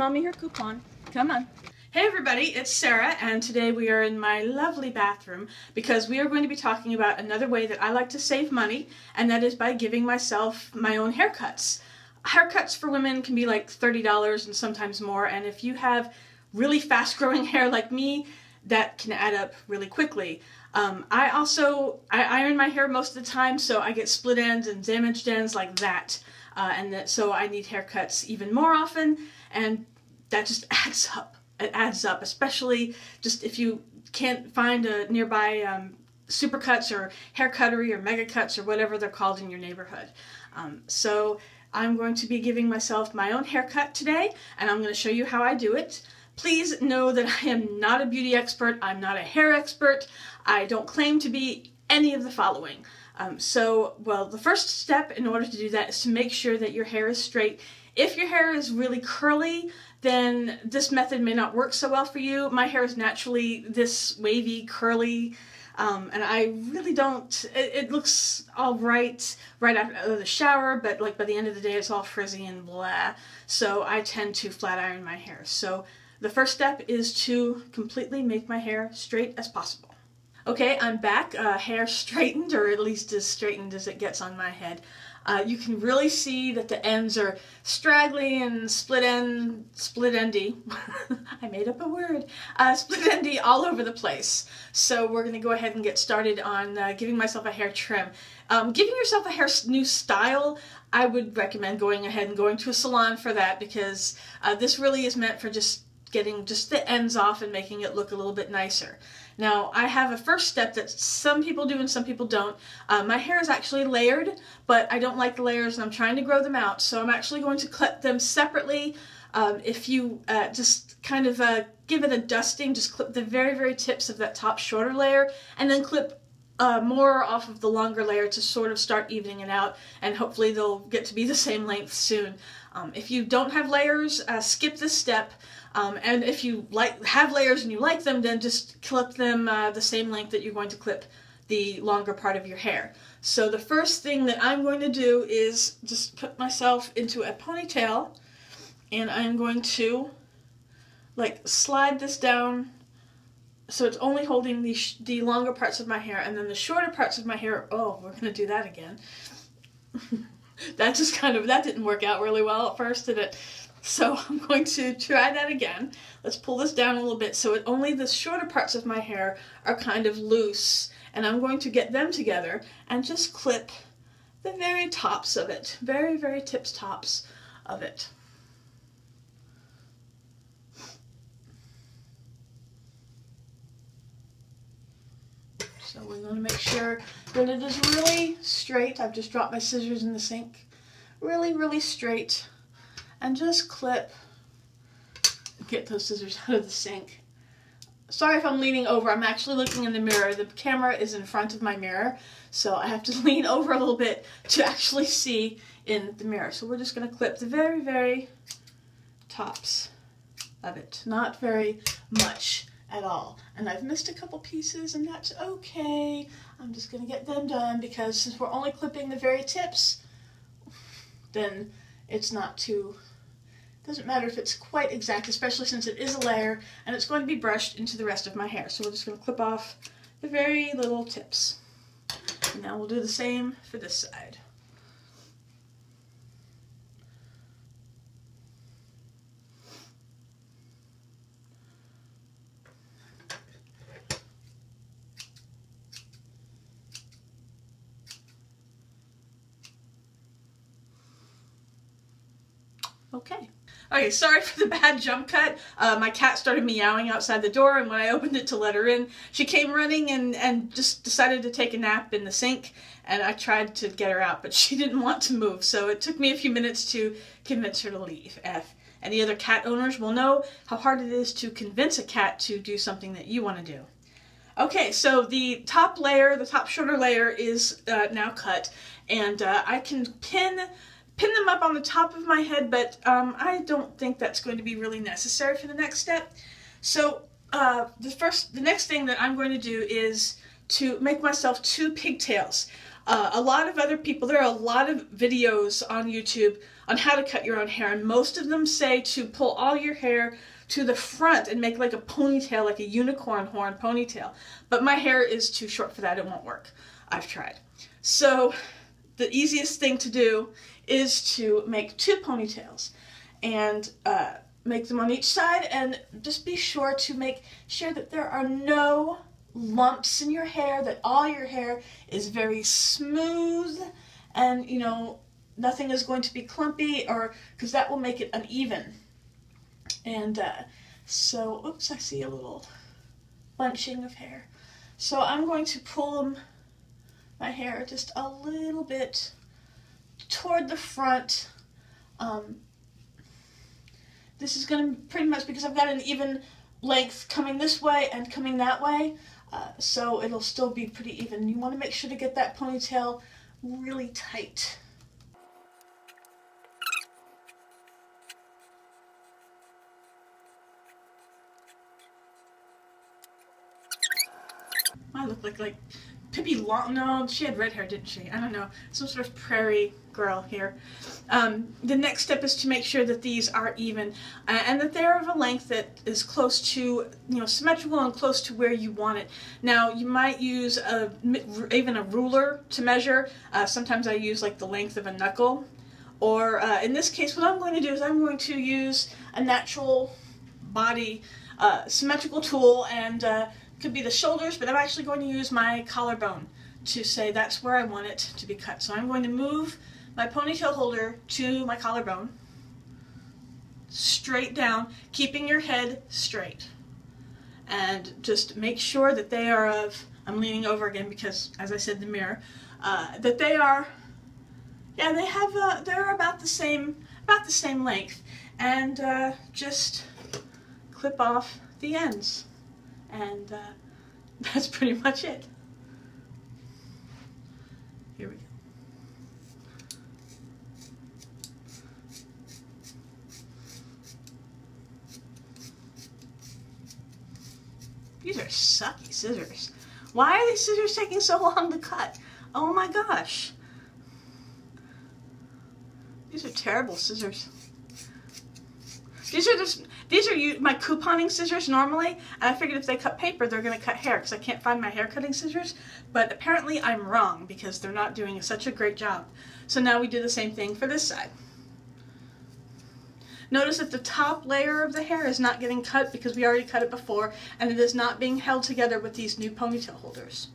Mommy her coupon. Come on. Hey everybody, it's Sarah, and today we are in my lovely bathroom because we are going to be talking about another way that I like to save money, and that is by giving myself my own haircuts. Haircuts for women can be like $30 and sometimes more, and if you have really fast-growing hair like me, that can add up really quickly. I iron my hair most of the time, so I get split ends and damaged ends like that, so I need haircuts even more often, and that just adds up. It adds up, especially just if you can't find a nearby Supercuts or Hair Cuttery or Mega Cuts or whatever they're called in your neighborhood. So I'm going to be giving myself my own haircut today, and I'm going to show you how I do it. Please know that I am not a beauty expert. I'm not a hair expert. I don't claim to be any of the following. The first step in order to do that is to make sure that your hair is straight. If your hair is really curly, then this method may not work so well for you. My hair is naturally this wavy, curly, and I really don't, it looks all right after the shower, but like by the end of the day it's all frizzy and blah. So I tend to flat iron my hair. So the first step is to completely make my hair straight as possible. Okay, I'm back, hair straightened, or at least as straightened as it gets on my head. You can really see that the ends are straggly and split-endy. I made up a word. Split-endy all over the place. So we're going to go ahead and get started on giving myself a hair trim. Giving yourself a new style, I would recommend going ahead and going to a salon for that, because this really is meant for just getting just the ends off and making it look a little bit nicer. Now, I have a first step that some people do and some people don't. My hair is actually layered, but I don't like the layers and I'm trying to grow them out, so I'm actually going to clip them separately. If you just kind of give it a dusting, just clip the very, very tips of that top shorter layer, and then clip more off of the longer layer to sort of start evening it out, and hopefully they'll get to be the same length soon. If you don't have layers, skip this step. And if you have layers and you like them, then just clip them the same length that you're going to clip the longer part of your hair. So the first thing that I'm going to do is just put myself into a ponytail, and I'm going to slide this down so it's only holding the longer parts of my hair, and then the shorter parts of my hair, oh, we're going to do that again. That didn't work out really well at first, did it? So I'm going to try that again. Let's pull this down a little bit so only the shorter parts of my hair are kind of loose, and I'm going to get them together and just clip the very tops of it, very, very tops of it. So we're going to make sure that it is really straight. I've just dropped my scissors in the sink. Really, really straight. And just clip, get those scissors out of the sink. Sorry if I'm leaning over, I'm actually looking in the mirror. The camera is in front of my mirror, so I have to lean over a little bit to actually see in the mirror. So we're just going to clip the very, very tops of it. Not very much at all. And I've missed a couple pieces, and that's okay. I'm just going to get them done, because since we're only clipping the very tips, then it's not too, doesn't matter if it's quite exact, especially since it is a layer and it's going to be brushed into the rest of my hair. So we're just going to clip off the very little tips. And now we'll do the same for this side. Okay, sorry for the bad jump cut. My cat started meowing outside the door, and when I opened it to let her in, she came running and just decided to take a nap in the sink, and I tried to get her out, but she didn't want to move, so it took me a few minutes to convince her to leave. If any other cat owners will know how hard it is to convince a cat to do something that you want to do. Okay, so the top layer, the top shorter layer is now cut, and I can pin them up on the top of my head, but I don't think that's going to be really necessary for the next step. So the next thing that I'm going to do is to make myself two pigtails. A lot of other people, there are a lot of videos on YouTube on how to cut your own hair, and most of them say to pull all your hair to the front and make like a ponytail, like a unicorn horn ponytail. But my hair is too short for that. It won't work. I've tried. So the easiest thing to do is to make 2 ponytails and make them on each side, and just be sure to make sure that there are no lumps in your hair, that all your hair is very smooth, and you know, nothing is going to be clumpy, or because that will make it uneven. And so, oops, I see a little bunching of hair. So I'm going to pull my hair just a little bit toward the front. This is going to pretty much, because I've got an even length coming this way and coming that way, so it'll still be pretty even. You want to make sure to get that ponytail really tight. I look like Pippi Long. No, she had red hair, didn't she? I don't know. Some sort of prairie girl here. The next step is to make sure that these are even and that they're of a length that is close to, you know, symmetrical and close to where you want it. Now, you might use even a ruler to measure. Sometimes I use like the length of a knuckle. Or in this case, what I'm going to do is I'm going to use a natural body symmetrical tool, and could be the shoulders, but I'm actually going to use my collarbone to say that's where I want it to be cut. So I'm going to move my ponytail holder to my collarbone, straight down, keeping your head straight. And just make sure that they are of, I'm leaning over again because, as I said, the mirror, that they are, yeah, they're about the same length. And just clip off the ends. And that's pretty much it. Here we go. These are sucky scissors. Why are these scissors taking so long to cut? Oh my gosh. These are terrible scissors. These are my couponing scissors normally, and I figured if they cut paper, they're going to cut hair, because I can't find my hair cutting scissors, but apparently I'm wrong, because they're not doing such a great job. So now we do the same thing for this side. Notice that the top layer of the hair is not getting cut because we already cut it before, and it is not being held together with these new ponytail holders.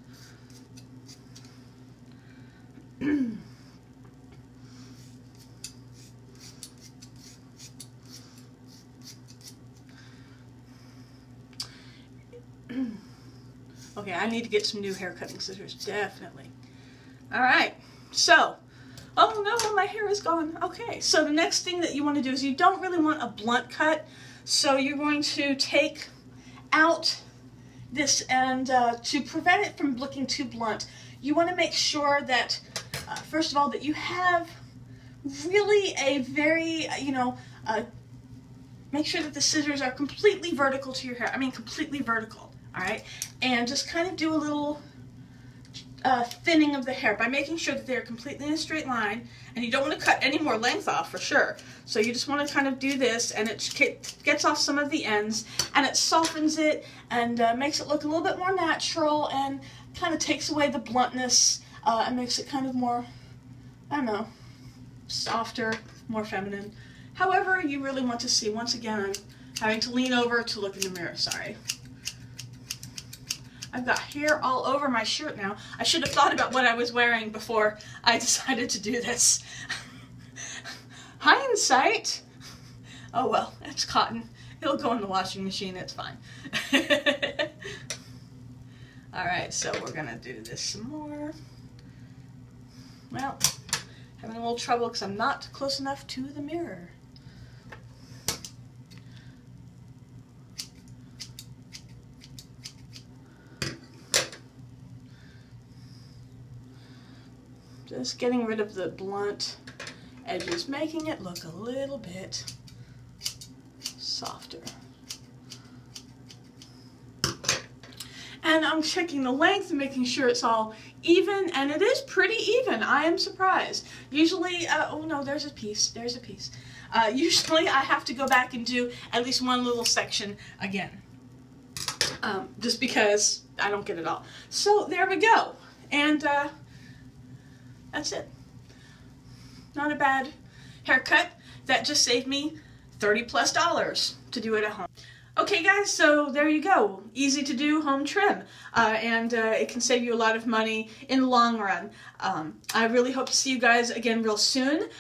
Okay, I need to get some new hair cutting scissors, definitely. Alright, so, oh no, my hair is gone. Okay, so the next thing that you want to do is you don't really want a blunt cut, so you're going to take out this, and to prevent it from looking too blunt, you want to make sure that, first of all, that you have really a very, make sure that the scissors are completely vertical to your hair. I mean, completely vertical. Alright, and just kind of do a little thinning of the hair by making sure that they're completely in a straight line, and you don't want to cut any more length off for sure. So you just want to kind of do this, and it gets off some of the ends, and it softens it, and makes it look a little bit more natural, and kind of takes away the bluntness, and makes it kind of more, I don't know, softer, more feminine. However you really want to see. Once again, I'm having to lean over to look in the mirror, sorry. I've got hair all over my shirt now. I should have thought about what I was wearing before I decided to do this. Hindsight. Oh well, it's cotton. It'll go in the washing machine, it's fine. Alright, so we're gonna do this some more. Well, having a little trouble because I'm not close enough to the mirror. Just getting rid of the blunt edges, making it look a little bit softer. and I'm checking the length and making sure it's all even, and it is pretty even. I am surprised. Usually, oh no, there's a piece. Usually I have to go back and do at least one little section again. Just because I don't get it all. So there we go. And that's it. Not a bad haircut. That just saved me $30+ to do it at home. Okay guys, so there you go. Easy to do home trim, and it can save you a lot of money in the long run. I really hope to see you guys again real soon,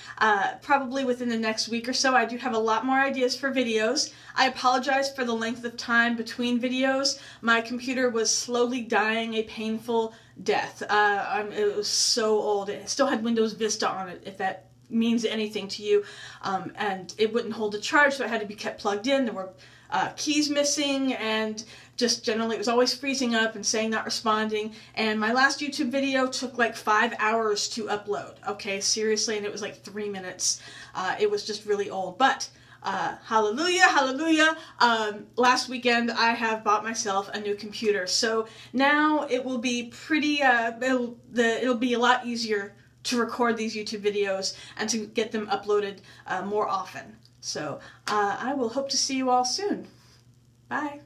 probably within the next week or so. I do have a lot more ideas for videos. I apologize for the length of time between videos. My computer was slowly dying a painful death. It was so old. It still had Windows Vista on it, if that means anything to you, and it wouldn't hold a charge, so it had to be kept plugged in. There were keys missing, and just generally it was always freezing up and saying not responding. And my last YouTube video took like 5 hours to upload. Okay, seriously, and it was like 3 minutes. It was just really old, but hallelujah, hallelujah. Last weekend I have bought myself a new computer, so now it will be pretty, it'll be a lot easier to record these YouTube videos and to get them uploaded more often. So I will hope to see you all soon. Bye.